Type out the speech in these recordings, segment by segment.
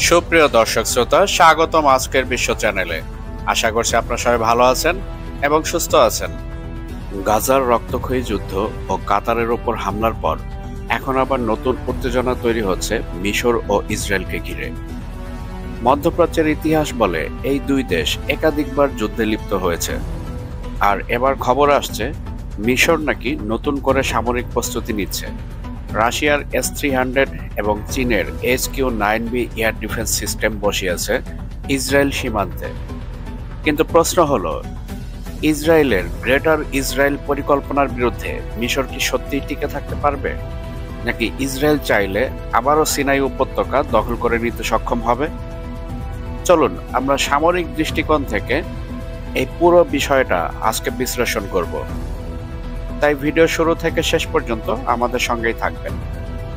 সুপ্রিয় দর্শক শ্রোতা, স্বাগতম আজকের বিশ্ব চ্যানেলে। আশা করছি আপনারা সবাই ভালো আছেন এবং সুস্থ আছেন। গাজার রক্তক্ষয়ী যুদ্ধ ও কাতারের ওপর হামলার পর এখন আবার নতুন উত্তেজনা তৈরি হচ্ছে মিশর ও ইসরায়েলকে ঘিরে। মধ্যপ্রাচ্যের ইতিহাস বলে এই দুই দেশ একাধিকবার যুদ্ধে লিপ্ত হয়েছে, আর এবার খবর আসছে মিশর নাকি নতুন করে সামরিক প্রস্তুতি নিচ্ছে। রাশিয়ার S-300 এবং চীনের HQ-9B এয়ার ডিফেন্স সিস্টেম বসিয়েছে ইসরায়েল সীমান্তে। কিন্তু প্রশ্ন হলো, ইসরায়েলের গ্রেটার ইসরায়েল পরিকল্পনার বিরুদ্ধে মিশর কি সত্যিই টিকে থাকতে পারবে, নাকি ইসরায়েল চাইলে আবারও সিনাই উপত্যকা দখল করে নিতে সক্ষম হবে? চলুন আমরা সামরিক দৃষ্টিকোণ থেকে এই পুরো বিষয়টা আজকে বিশ্লেষণ করব। তাই ভিডিও শুরু থেকে শেষ পর্যন্ত আমাদের সঙ্গেই থাকবেন।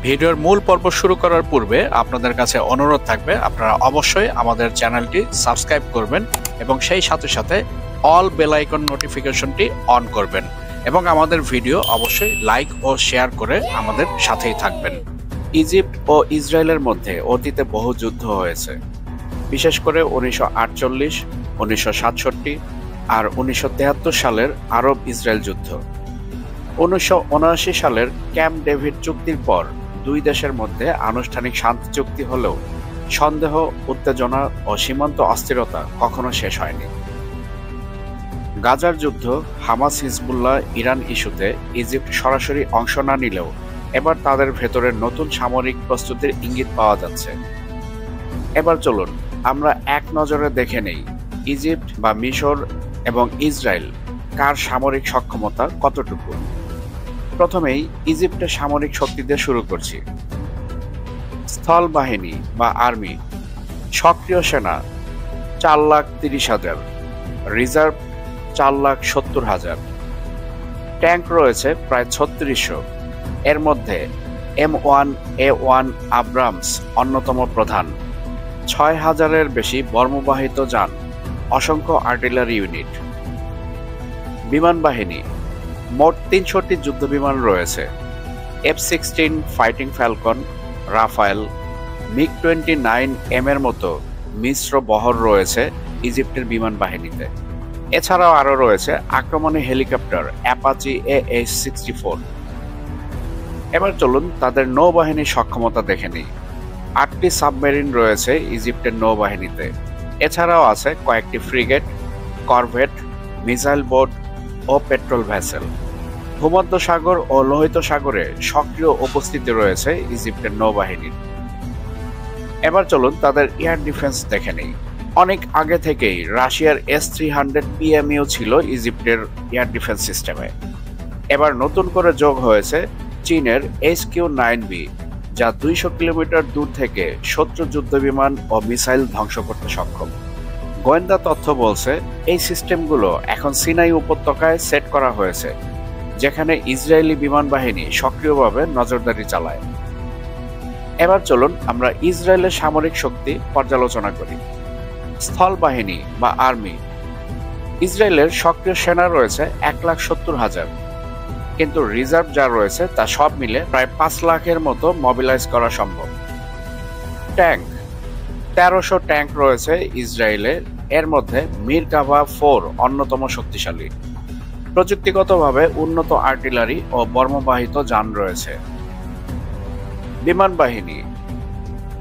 ভিডিওর মূল পর্ব শুরু করার পূর্বে আপনাদের কাছে অনুরোধ থাকবে, আপনারা অবশ্যই আমাদের চ্যানেলটি সাবস্ক্রাইব করবেন এবং সেই সাথে সাথে অল বেল আইকন নোটিফিকেশনটি অন করবেন এবং আমাদের ভিডিও অবশ্যই লাইক ও শেয়ার করে আমাদের সাথেই থাকবেন। ইজিপ্ট ও ইসরায়েলের মধ্যে অতীতে বহু যুদ্ধ হয়েছে, বিশেষ করে 1948, 1967 আর 1973 সালের আরব ইসরায়েল যুদ্ধ। 1979 সালের ক্যাম্প ডেভিড চুক্তির পর দুই দেশের মধ্যে আনুষ্ঠানিক শান্তি চুক্তি হলেও সন্দেহ, উত্তেজনা ও সীমান্ত অস্থিরতা কখনো শেষ হয়নি। গাজার যুদ্ধ, হামাস হিজবুল্লাহ ইরান ইস্যুতে ইজিপ্ট সরাসরি অংশ না নিলেও এবার তাদের ভেতরে নতুন সামরিক প্রস্তুতির ইঙ্গিত পাওয়া যাচ্ছে। এবার চলুন আমরা এক নজরে দেখে নেই ইজিপ্ট বা মিশর এবং ইসরায়েল কার সামরিক সক্ষমতা কতটুকু। প্রথমেই ইজিপ্টের সামরিক শক্তি দিয়ে শুরু করছি। স্থল বাহিনী বা আর্মি, সক্রিয় সেনা 4,30,000, রিজার্ভ 4,70,000, ট্যাঙ্ক রয়েছে প্রায় 3600। এর মধ্যে M1A1 আব্রামস অন্যতম প্রধান, 6,000-এর বেশি বর্মবাহিত যান, অসংখ্য আর্টিলারি ইউনিট। বিমান বাহিনী, মোট 300টি যুদ্ধবিমান রয়েছে। F-16 fighting Falcon, Rafael, MiG-29M এর মতো মিশ্র বহর রয়েছে ইজিপ্টের বিমান বাহিনীতে। এছাড়াও আরও রয়েছে আক্রমণী হেলিকপ্টার অ্যাপাচি AH-64। এবার চলুন তাদের নৌবাহিনীর সক্ষমতা দেখে নিই। 8টি সাবমেরিন রয়েছে ইজিপ্টের নৌবাহিনীতে। এছাড়াও আছে কয়েকটি ফ্রিগেট, করভেট, মিসাইল বোট ও পেট্রোল ভেসেল। ভূমধ্যসাগর ও লোহিত সাগরে সক্রিয় উপস্থিতি রয়েছে ইজিপ্টের নৌবাহিনীর। এবার চলুন তাদের এয়ার ডিফেন্স দেখে নেই। অনেক আগে থেকেই রাশিয়ার S-300 PMU ছিল ইজিপ্টের এয়ার ডিফেন্স সিস্টেমে। এবার নতুন করে যোগ হয়েছে চীনের HQ-9B, যা 200 কিলোমিটার দূর থেকে শত্রু যুদ্ধবিমান ও মিসাইল ধ্বংস করতে সক্ষম। গোয়েন্দা তথ্য বলছে এই সিস্টেমগুলো এখন সিনাই উপত্যকায় সেট করা হয়েছে, যেখানে ইসরায়েলি বিমান বাহিনী সক্রিয়ভাবে নজরদারি চালায়। এবার চলুন আমরা ইসরায়েলের সামরিক শক্তি পর্যালোচনা করি। স্থল বাহিনী বা আর্মি, ইসরায়েলের সক্রিয় সেনা রয়েছে 1,70,000, কিন্তু রিজার্ভ যা রয়েছে তা সব মিলে প্রায় 5 লাখের মতো মোবিলাইজ করা সম্ভব। ট্যাঙ্ক, 1300 ট্যাঙ্ক রয়েছে ইসরায়েলের, এর মধ্যে মিরকাভা 4 অন্যতম শক্তিশালী। প্রযুক্তিগতভাবে উন্নত আর্টিলারি ও বর্মবাহিত যান রয়েছে। বিমান বাহিনী,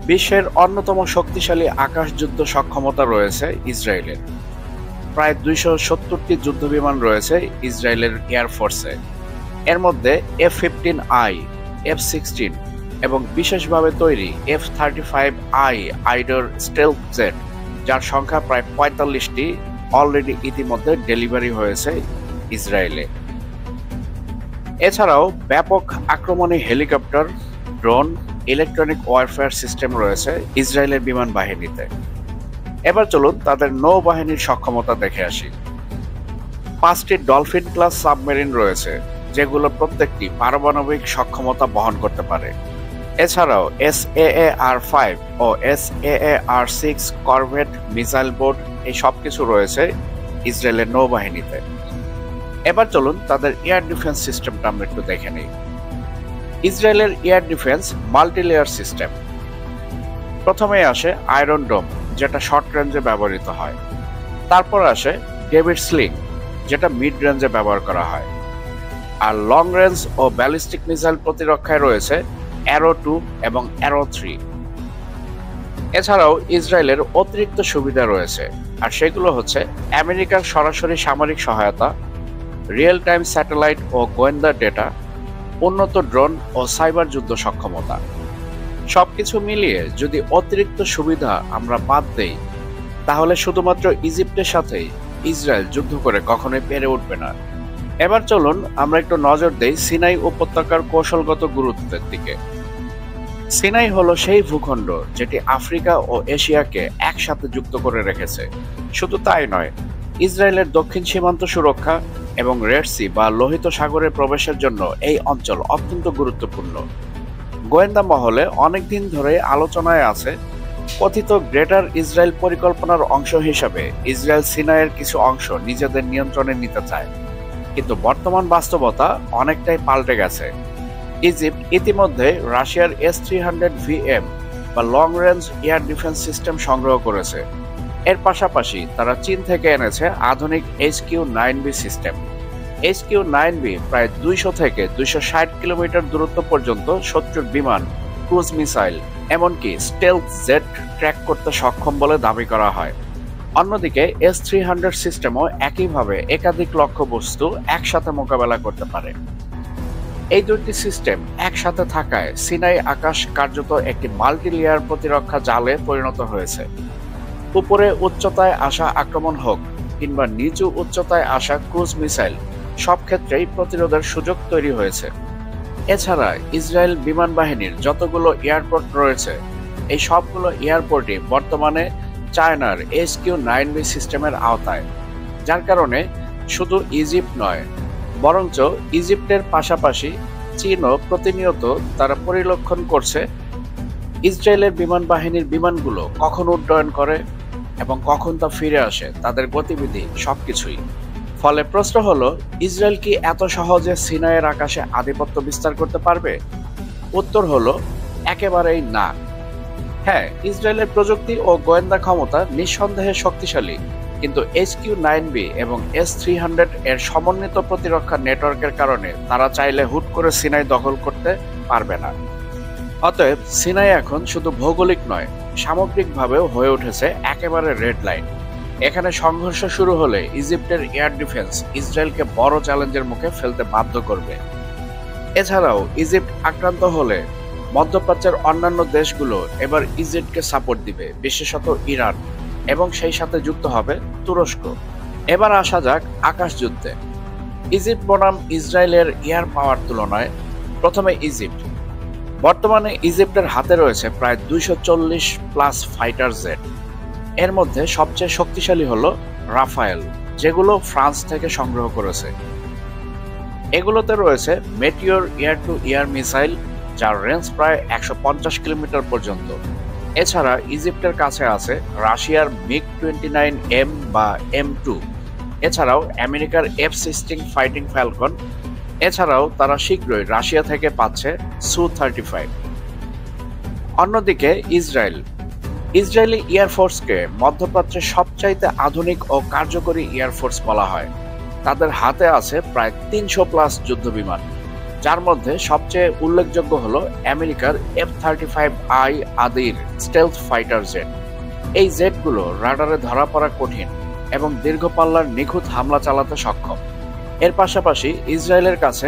বিশ্বের অন্যতম শক্তিশালী আকাশ যুদ্ধ সক্ষমতা রয়েছে ইসরায়েলের। প্রায় 270টি যুদ্ধবিমান রয়েছে ইসরায়েলের এয়ারফোর্সে। এর মধ্যে F-15I, F-16 এবং বিশেষভাবে তৈরি F-35I আইডর স্টেলথ জেট, যার সংখ্যা প্রায় 45টি অলরেডি ইতিমধ্যে ডেলিভারি হয়েছে ইসরায়েলে। এছাড়াও ব্যাপক আক্রমণী helicopter, drone, electronic warfare system রয়েছে ইসরায়েলের বিমান বাহিনীতে। এবার চলুন তাদের নৌবাহিনীর সক্ষমতা দেখে আসি। 5টি ডলফিন ক্লাস সাবমেরিন রয়েছে, যেগুলো প্রত্যেকটি পারমাণবিক সক্ষমতা বহন করতে পারে। এছাড়াও SAAR-5 ও SAAR-6 করভেট, মিসাইল বোট, এই সবকিছু রয়েছে ইসরায়েলের নৌবাহিনীতে। এবার চলুন তাদের এয়ার ডিফেন্স সিস্টেমটা আমরা একটু দেখে নিই। ইসরায়েলের air defence multi layer system. প্রথমে আসে আয়রন ডোম, যেটা শর্ট রেঞ্জে ব্যবহৃত হয়। তারপর আসে ডেভিড স্লিং, যেটা মিড রেঞ্জে ব্যবহার করা হয়। আর লং রেঞ্জ ও ব্যালিস্টিক মিসাইল প্রতিরক্ষায় রয়েছে অ্যারো 2 এবং অ্যারো 3। এছাড়াও ইসরায়েলের অতিরিক্ত সুবিধা রয়েছে, আর সেগুলো হচ্ছে আমেরিকার সরাসরি সামরিক সহায়তা, রিয়েল টাইম স্যাটেলাইট ও গোয়েন্দা ডেটা, উন্নত ড্রোন ও সাইবার যুদ্ধ সক্ষমতা। সবকিছু মিলিয়ে যদি অতিরিক্ত সুবিধা আমরা বাদ দেই, তাহলে শুধুমাত্র ইজিপ্টের সাথেই ইসরায়েল যুদ্ধ করে কখনোই পেরে উঠবে না। এবার চলুন আমরা একটু নজর দেই সিনাই উপত্যকার কৌশলগত গুরুত্বের দিকে। সিনাই হলো সেই ভূখণ্ড যেটি আফ্রিকা ও এশিয়াকে একসাথে যুক্ত করে রেখেছে। শুধু তাই নয়, ইসরায়েলের দক্ষিণ সীমান্ত সুরক্ষা এবং রেড সি বা লোহিত সাগরে প্রবেশের জন্য এই অঞ্চল অত্যন্ত গুরুত্বপূর্ণ। গোয়েন্দা মহলে অনেকদিন ধরে আলোচনায় আছে কথিত গ্রেটার ইসরায়েল পরিকল্পনার অংশ হিসাবে ইসরায়েল সিনাইয়ের কিছু অংশ নিজেদের নিয়ন্ত্রণে নিতে চায়, কিন্তু বর্তমান বাস্তবতা অনেকটাই পাল্টে গেছে। ইজিপ্ট ইতিমধ্যে রাশিয়ার S-300VM বা long range air defence system সংগ্রহ করেছে। এর পাশাপাশি তারা চীন থেকে এনেছে আধুনিক HQ-9B সিস্টেম। HQ-9B প্রায় 200 থেকে 260 কিলোমিটার দূরত্ব পর্যন্ত শত্রুর বিমান, ক্রুজ মিসাইল, এমনকি স্টেলথ জেট ট্র্যাক করতে সক্ষম বলে দাবি করা হয়। অন্যদিকে S-300 সিস্টেমও একইভাবে একাধিক লক্ষ্যবস্তু একসাথে মোকাবেলা করতে পারে। এই দুটি সিস্টেম একসাথে থাকায় সিনাই আকাশ কার্যত একটি মাল্টি লেয়ার প্রতিরক্ষা জালে পরিণত হয়েছে। উপরে উচ্চতায় আসা আক্রমণ হোক কিংবা নিচু উচ্চতায় আসা ক্রুজ মিসাইল, সব ক্ষেত্রেই প্রতিরোধের সুযোগ তৈরি হয়েছে। এছাড়া ইসরায়েল বিমান বাহিনীর যতগুলো এয়ারপোর্ট রয়েছে, এই সবগুলো এয়ারপোর্টই বর্তমানে চায়নার HQ-9B সিস্টেমের আওতায়, যার কারণে শুধু ইজিপ্ট নয়, বরঞ্চ ইজিপ্টের পাশাপাশি চীনও প্রতিনিয়ত তারা পরিলক্ষণ করছে ইসরায়েলের বিমান বাহিনীর বিমানগুলো কখন উড্ডয়ন করে এবং কখন তা ফিরে আসে, তাদের গতিবিধি সবকিছুই। ফলে প্রশ্ন হলো, ইসরায়েল কি এত সহজে সিনাইয়ের আকাশে আধিপত্য বিস্তার করতে পারবে? উত্তর হলো একেবারেই না। হ্যাঁ, ইসরায়েলের প্রযুক্তি ও গোয়েন্দা ক্ষমতা নিঃসন্দেহে শক্তিশালী, কিন্তু HQ-9B এবং S-300 এর সমন্বিত প্রতিরক্ষা নেটওয়ার্কের কারণে তারা চাইলে হুট করে সিনাই দখল করতে পারবে না। অতএব সিনাই এখন শুধু ভৌগোলিক নয়, সামগ্রিকভাবেও হয়ে উঠেছে একেবারে রেড লাইন। এখানে সংঘর্ষ শুরু হলে ইজিপ্টের এয়ার ডিফেন্স ইসরায়েলকে বড় চ্যালেঞ্জের মুখে ফেলতে বাধ্য করবে। এছাড়াও ইজিপ্ট আক্রান্ত হলে মধ্যপ্রাচ্যের অন্যান্য দেশগুলো এবার ইজিপ্টকে সাপোর্ট দিবে, বিশেষত ইরান, এবং সেই সাথে যুক্ত হবে তুরস্ক। এবার আসা যাক আকাশ যুদ্ধে। ইজিপ্ট বনাম ইসরায়েলের এয়ার পাওয়ার তুলনায় প্রথমে ইজিপ্ট। বর্তমানে ইজিপ্টের হাতে রয়েছে প্রায় 240+ ফাইটার জেট। এর মধ্যে সবচেয়ে শক্তিশালী হলো রাফায়েল, যেগুলো ফ্রান্স থেকে সংগ্রহ করেছে। এগুলোতে রয়েছে Meteor air two air missile, যার রেঞ্জ প্রায় 150 কিলোমিটার পর্যন্ত। এছাড়া ইজিপ্টের কাছে আছে রাশিয়ার MiG-29M বা M2। এছাড়াও আমেরিকার F-16 ফাইটিং ফ্যালকন। এছাড়াও তারা শীঘ্রই রাশিয়া থেকে পাচ্ছে Su-35। অন্যদিকে ইসরায়েলি এয়ারফোর্সকে মধ্যপ্রাচ্যের সবচাইতে আধুনিক ও কার্যকরী এয়ারফোর্স বলা হয়। তাদের হাতে আছে প্রায় 300+ যুদ্ধবিমান, যার মধ্যে সবচেয়ে উল্লেখযোগ্য হল আমেরিকার F-35I আদির স্টেলথ ফাইটার জেট। এই জেটগুলো রাডারে ধরা পড়া কঠিন এবং দীর্ঘ পাল্লার নিখুঁত হামলা চালাতে সক্ষম। এর পাশাপাশি ইসরায়েলের কাছে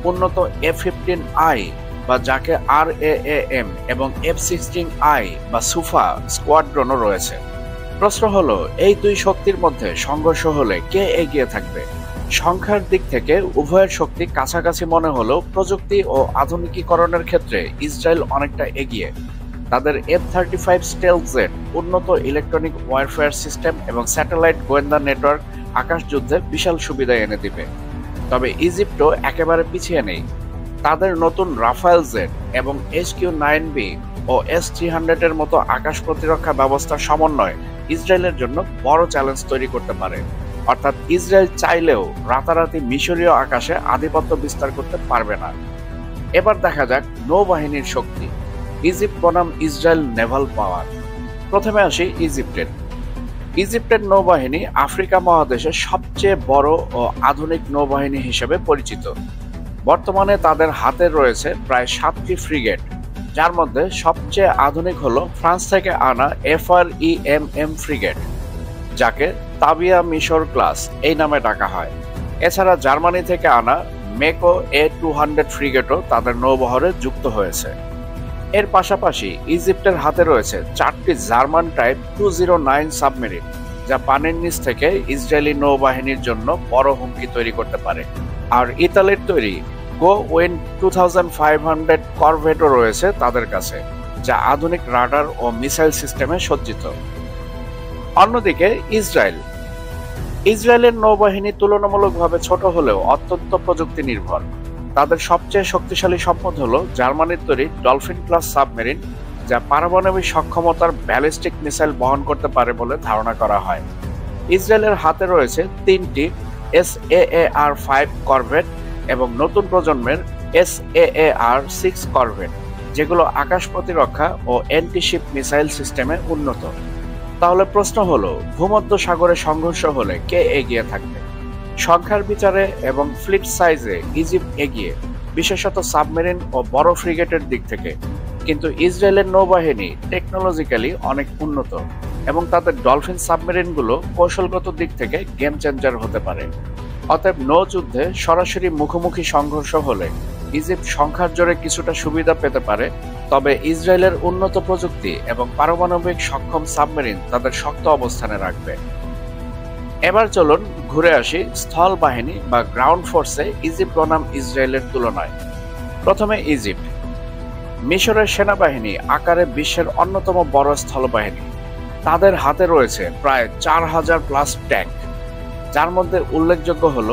উন্নত F-15I বা যাকে RAAM এবং F-16I বা সুফা স্কোয়াড্রনও রয়েছে। প্রশ্ন হলো, এই দুই শক্তির মধ্যে সংঘর্ষ হলে কে এগিয়ে থাকবে? সংখ্যার দিক থেকে উভয়ের শক্তি কাছাকাছি মনে হলেও প্রযুক্তি ও আধুনিকীকরণের ক্ষেত্রে ইসরায়েল অনেকটা এগিয়ে। তাদের F-35 স্টেলথ জেট, উন্নত ইলেকট্রনিক ওয়ারফেয়ার সিস্টেম এবং স্যাটেলাইট গোয়েন্দা নেটওয়ার্ক আকাশ যুদ্ধে বিশাল সুবিধা এনে দিবে। তবে ইজিপ্টও একেবারে পিছিয়ে নেই। তাদের নতুন রাফায়েল জেট এবং HQ-9B ও S-300 এর মতো আকাশ প্রতিরক্ষা ব্যবস্থার সমন্বয় ইসরায়েলের জন্য বড় চ্যালেঞ্জ তৈরি করতে পারে। অর্থাৎ ইসরায়েল চাইলেও রাতারাতি মিশরীয় আকাশে আধিপত্য বিস্তার করতে পারবে না। এবার দেখা যাক নৌবাহিনীর শক্তি। ইজিপ্ট বনাম ইসরায়েল নেভাল পাওয়ার। প্রথমে আসি ইজিপ্টের। ইজিপ্টের নৌবাহিনী আফ্রিকা মহাদেশের সবচেয়ে বড় ও আধুনিক নৌবাহিনী হিসেবে পরিচিত। বর্তমানে তাদের হাতে রয়েছে প্রায় 7টি ফ্রিগেট, যার মধ্যে সবচেয়ে আধুনিক হল ফ্রান্স থেকে আনা FREMM ফ্রিগেট, যাকে তাবিয়া মিশর ক্লাস এই নামে ডাকা হয়। এছাড়া জার্মানি থেকে আনা মেকো A200 ফ্রিগেটও তাদের নৌবহরে যুক্ত হয়েছে। এর পাশাপাশি ইজিপ্টের হাতে রয়েছে 4টি জার্মান টাইপ 209 সাবমেরিন, যা পানির নিচ থেকে ইসরায়েলি নৌবাহিনীর জন্য বড় হুমকি তৈরি করতে পারে। আর ইতালির তৈরি গো উইন 2500 করভেটও রয়েছে তাদের কাছে, যা আধুনিক রাডার ও মিসাইল সিস্টেমে সজ্জিত। অন্যদিকে ইসরায়েলের নৌবাহিনী তুলনামূলকভাবে ছোট হলেও অত্যন্ত প্রযুক্তি নির্ভর। তাদের সবচেয়ে শক্তিশালী সম্পদ হল জার্মানির তৈরি ডলফিন ক্লাস সাবমেরিন, যা পারমাণবিক সক্ষমতার ব্যালিস্টিক মিসাইল বহন করতে পারে বলে ধারণা করা হয়। ইসরায়েলের হাতে রয়েছে 3টি SAAR-5 করভেট এবং নতুন প্রজন্মের SAAR-6 করভেট, যেগুলো আকাশ প্রতিরক্ষা ও অ্যান্টি-শিপ মিসাইল সিস্টেমে উন্নত। তাহলে প্রশ্ন হলো, ভূমধ্য সাগরে সংঘর্ষ হলে কে এগিয়ে থাকবে? সংখ্যার বিচারে এবং ফ্লিট সাইজে ইজিপ্ট এগিয়ে, বিশেষত সাবমেরিন ও বড় ফ্রিগেটের দিক থেকে। কিন্তু ইসরায়েলের নৌবাহিনী টেকনোলজিক্যালি অনেক উন্নত এবং তাদের ডলফিন সাবমেরিনগুলো কৌশলগত দিক থেকে গেম চেঞ্জার হতে পারে। অতএব নৌযুদ্ধে সরাসরি মুখোমুখি সংঘর্ষ হলে ইজিপ্ট সংখ্যার জোরে কিছুটা সুবিধা পেতে পারে, তবে ইসরায়েলের উন্নত প্রযুক্তি এবং পারমাণবিক সক্ষম সাবমেরিন তাদের শক্ত অবস্থানে রাখবে। এবার চলুন ঘুরে আসি স্থল বাহিনী বা গ্রাউন্ড ফোর্সে ইজিপ্ট বনাম ইসরায়েলের তুলনায়। প্রথমে ইজিপ্ট। মিশরের সেনাবাহিনী আকারে বিশ্বের অন্যতম বড় স্থলবাহিনী। তাদের হাতে রয়েছে প্রায় 4000+ ট্যাঙ্ক, যার মধ্যে উল্লেখযোগ্য হল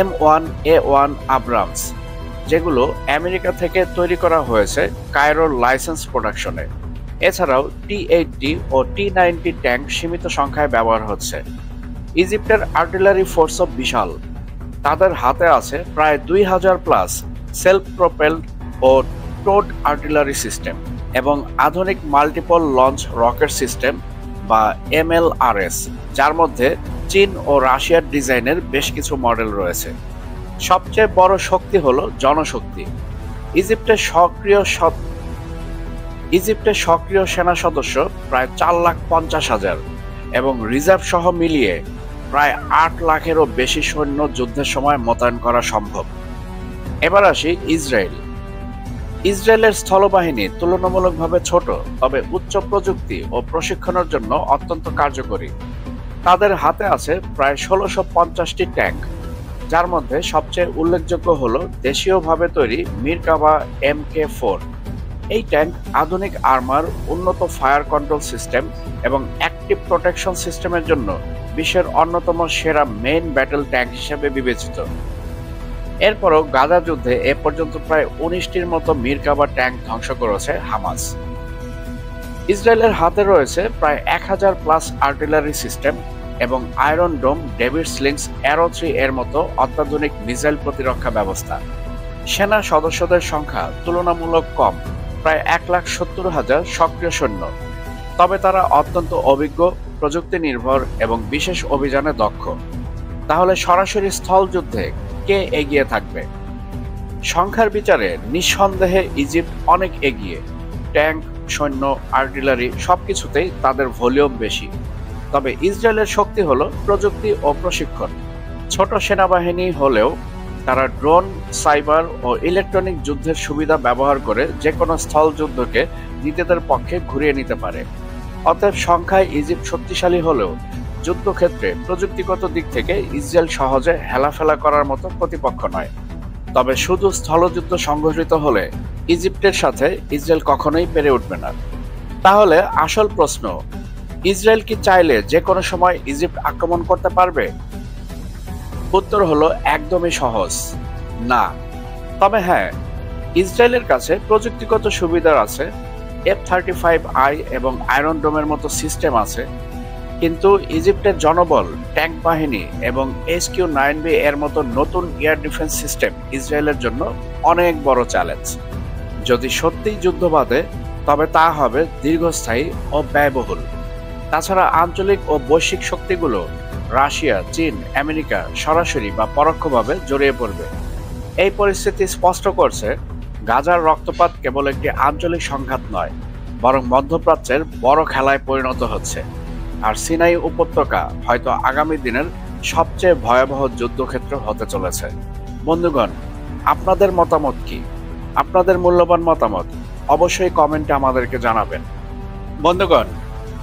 M1A1 আব্রামস, যেগুলো আমেরিকা থেকে তৈরি করা হয়েছে কায়রোর লাইসেন্স প্রোডাকশনে। এছাড়াও T-80 ও T-90 ট্যাঙ্ক সীমিত সংখ্যায় ব্যবহার হচ্ছে। ইজিপ্টের আর্টিলারি ফোর্সও বিশাল। তাদের হাতে আছে প্রায় 2000+ সেলফ প্রোপেলড ও টোড আর্টিলারি সিস্টেম এবং আধুনিক মাল্টিপল লঞ্চ রকেট সিস্টেম বা MLRS, যার মধ্যে চীন ও রাশিয়ার ডিজাইনের বেশ কিছু মডেল রয়েছে। সবচেয়ে বড় শক্তি হলো জনশক্তি। ইজিপ্টের সক্রিয় সেনা সদস্য প্রায় 4,50,000 এবং রিজার্ভ সহ মিলিয়ে প্রায় 8 লাখেরও বেশি সৈন্য যুদ্ধের সময় মোতায়েন করা সম্ভব। এবার আসি ইসরায়েলের স্থলবাহিনী তুলনামূলকভাবে ছোট, তবে উচ্চ প্রযুক্তি ও প্রশিক্ষণের জন্য অত্যন্ত কার্যকরী। তাদের হাতে আছে প্রায় 1650টি ট্যাঙ্ক, যার মধ্যে সবচেয়ে উল্লেখযোগ্য হল দেশীয়ভাবে তৈরি মিরকাবা MK4। এই ট্যাঙ্ক আধুনিক আর্মার, উন্নত ফায়ার কন্ট্রোল সিস্টেম এবং অ্যাক্টিভ প্রোটেকশন সিস্টেমের জন্য বিশ্বের অন্যতম সেরা মেইন ব্যাটল ট্যাঙ্ক হিসেবে বিবেচিত। এরপরও গাজা যুদ্ধে এ পর্যন্ত প্রায় 19টির মতো মিরকাবা ট্যাঙ্ক ধ্বংস করেছে হামাস। ইসরায়েলের হাতে রয়েছে প্রায় 1000+ আর্টিলারি সিস্টেম এবং আয়রন ডোম, ডেভিড স্লিংস, অ্যারো 3 এর মতো অত্যাধুনিক মিসাইল প্রতিরক্ষা ব্যবস্থা। সেনা সদস্যদের সংখ্যা তুলনামূলক কম, প্রায় 1,70,000 সক্রিয় সৈন্য, তবে তারা অত্যন্ত অভিজ্ঞ, প্রযুক্তি নির্ভর এবং বিশেষ অভিযানে দক্ষ। তাহলে সরাসরি স্থল যুদ্ধে কে এগিয়ে থাকবে? সংখ্যার বিচারে নিঃসন্দেহে ইজিপ্ট অনেক এগিয়ে। ট্যাঙ্ক, সৈন্য, আর্টিলারি সবকিছুতেই তাদের ভলিউম বেশি। তবে ইসরায়েলের শক্তি হলো প্রযুক্তি ও প্রশিক্ষণ। ছোট সেনাবাহিনী হলেও তারা ড্রোন, সাইবার ও ইলেকট্রনিক যুদ্ধের সুবিধা ব্যবহার করে যে কোনো স্থল যুদ্ধকে নিজেদের পক্ষে ঘুরিয়ে নিতে পারে। অতএব সংখ্যায় ইজিপ্ট শক্তিশালী হলেও যুদ্ধক্ষেত্রে প্রযুক্তিগত দিক থেকে ইসরায়েল সহজে হেলাফেলা করার মতো প্রতিপক্ষ নয়। তবে শুধু স্থলযুদ্ধ সংঘটিত হলে ইজিপ্টের সাথে ইসরায়েল কখনোই পেরে উঠবে না। তাহলে আসল প্রশ্ন, ইসরায়েল কি চাইলে যে কোনো সময় ইজিপ্ট আক্রমণ করতে পারবে? উত্তর হলো একদমই সহজ না। তবে হ্যাঁ, ইসরায়েলের কাছে প্রযুক্তিগত সুবিধা আছে, F-35I এবং আয়রন ডোমের মতো সিস্টেম আছে, কিন্তু ইজিপ্টের জনবল, ট্যাঙ্ক বাহিনী এবং HQ-9B এর মতো নতুন এয়ার ডিফেন্স সিস্টেম ইসরায়েলের জন্য অনেক বড় চ্যালেঞ্জ। যদি সত্যিই যুদ্ধ বাধে, তবে তা হবে দীর্ঘস্থায়ী ও ব্যয়বহুল। তাছাড়া আঞ্চলিক ও বৈশ্বিক শক্তিগুলো রাশিয়া, চীন, আমেরিকা সরাসরি বা পরোক্ষভাবে জড়িয়ে পড়বে। এই পরিস্থিতি স্পষ্ট করছে গাজার রক্তপাত কেবল একটি আঞ্চলিক সংঘাত নয়, বরং মধ্যপ্রাচ্যের বড় খেলায় পরিণত হচ্ছে। আর সিনাই উপত্যকা হয়তো আগামী দিনের সবচেয়ে ভয়াবহ যুদ্ধক্ষেত্র হতে চলেছে। বন্ধুগণ, আপনাদের মতামত কি? আপনাদের মূল্যবান মতামত অবশ্যই কমেন্টে আমাদেরকে জানাবেন। বন্ধুগণ,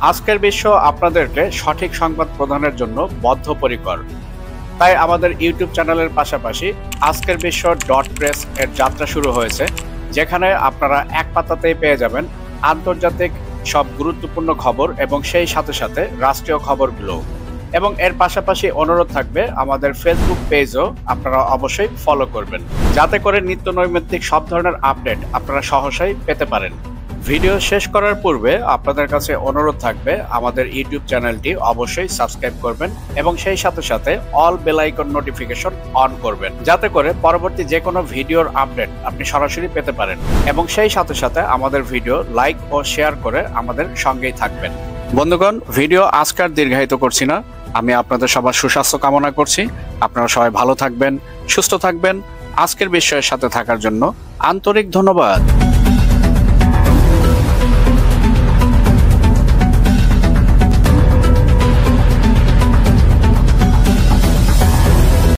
আজকের বিশ্ব আপনাদেরকে সঠিক সংবাদ প্রদানের জন্য বদ্ধপরিকর। তাই আমাদের ইউটিউব চ্যানেলের পাশাপাশি আজকের বিশ্ব .প্রেস এর যাত্রা শুরু হয়েছে, যেখানে আপনারা এক পাতাতেই পেয়ে যাবেন আন্তর্জাতিক সব গুরুত্বপূর্ণ খবর এবং সেই সাথে সাথে রাষ্ট্রীয় খবরগুলো। এবং এর পাশাপাশি অনুরোধ থাকবে আমাদের ফেসবুক পেজও আপনারা অবশ্যই ফলো করবেন, যাতে করে নিত্য নৈমিত্তিক সব ধরনের আপডেট আপনারা সহসাই পেতে পারেন। ভিডিও শেষ করার পূর্বে আপনাদের কাছে অনুরোধ থাকবে আমাদের ইউটিউব চ্যানেলটি অবশ্যই সাবস্ক্রাইব করবেন এবং সেই সাথে সাথে all bell icon notification on করবেন, যাতে করে পরবর্তী যে কোনো ভিডিওর আপডেট আপনি সরাসরি পেতে পারেন। এবং সেই সাথে সাথে আমাদের ভিডিও লাইক ও শেয়ার করে আমাদের সঙ্গেই থাকবেন। বন্ধুগণ, ভিডিও আজকার দীর্ঘায়িত করছি না। আমি আপনাদের সবার সুস্বাস্থ্য কামনা করছি। আপনারা সবাই ভালো থাকবেন, সুস্থ থাকবেন। আজকের বিষয়ের সাথে থাকার জন্য আন্তরিক ধন্যবাদ।